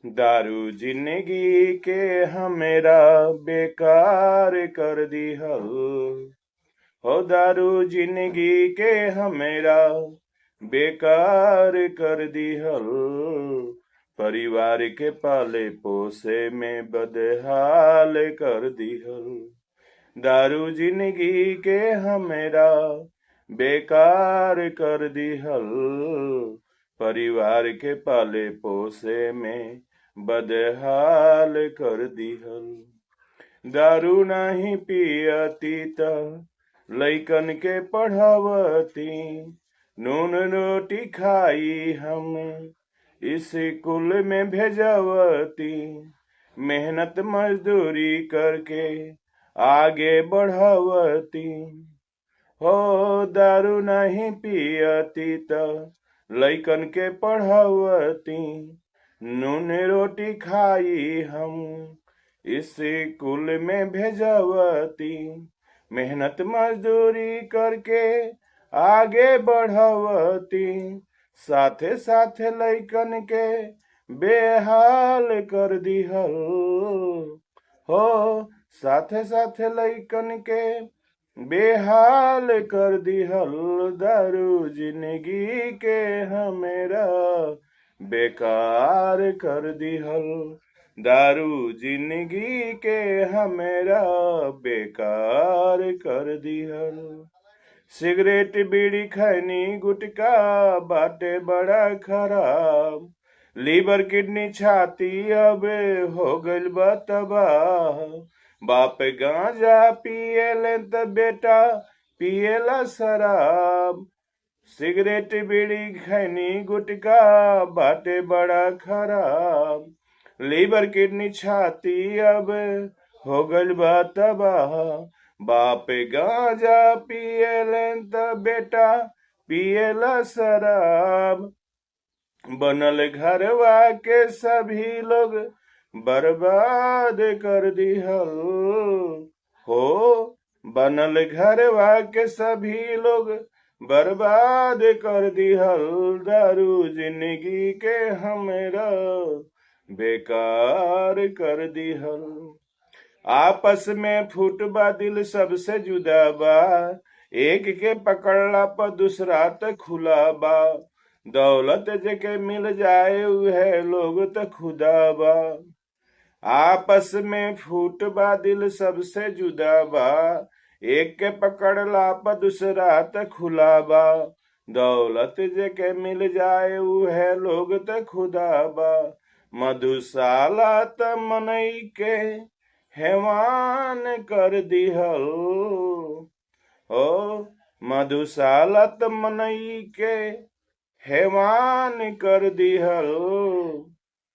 दारू जिंदगी के हमेरा बेकार कर दिहल। हो दारू जिंदगी के हमेरा बेकार कर दिहल। परिवार के पाले पोसे में बदहाल कर दिहल। दारू जिंदगी के हमेरा बेकार कर दिहल। परिवार के पाले पोसे में बदहाल कर दिहल। दारू नहीं पियती त लइकन के पढ़ावती। नून रोटी खाई हम स्कूल में भेजवती। मेहनत मजदूरी करके आगे बढ़ावती। हो दारू नहीं पियती त लइकन के पढ़ावती। नून रोटी खाई हम स्कूल में भेजवती। मेहनत मजदूरी करके आगे बढ़वती। साथे साथे लइकन के बेहाल कर दिहल। हो साथे साथे लइकन के बेहाल कर दिहल। दारू जिंदगी के हमेरा बेकार कर दिहल। दारू जिंदगी के हमेरा बेकार कर दिहल। सिगरेट बीड़ी खैनी गुटका बाटे बड़ा खराब। लीवर किडनी छाती अब हो गइल बा तबाह। बाप गांजा पियले त बेटा पियला शराब। सिगरेट बीड़ी खैनी गुटका बाटे बड़ा खराब। लीवर किडनी छाती अब हो गइल बा तबाह। बाप गांजा पियले त बेटा पियला शराब। बनल घरवा के सभी लोग बर्बाद कर दिहल। हो बनल घरवा के सभी लोग बर्बाद कर दिहल। दारू जिंदगी के हमरा बेकार कर दिहल। आपस में फुटबा दिल सबसे जुदा बा। एक के पकड़ला पर दूसरा त खुला बा। दौलत जेके मिल जाए उहे लोग त खुदा बा। आपस में फुटबा दिल सबसे जुदा बा। एक के पकड़ला पर दूसरा त खुला बा। दौलत जेके मिल जाए उहे लोग त खुदा बा। मधुशाला त मनई के हैवान कर दिहल। ओ मधुशाला त मनई के हैवान कर दिहल।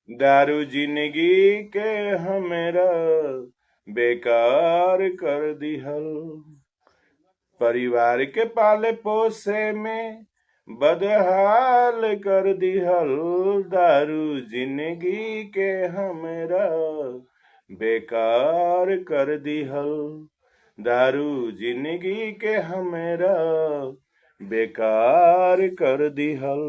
दारू जिंदगी के हमरा बेकार कर दिहल। परिवार के पाले पोसे में बदहाल कर दिहल। दारू जिंदगी के हमरा बेकार कर दिहल। दारू जिंदगी के हमरा बेकार कर दिहल।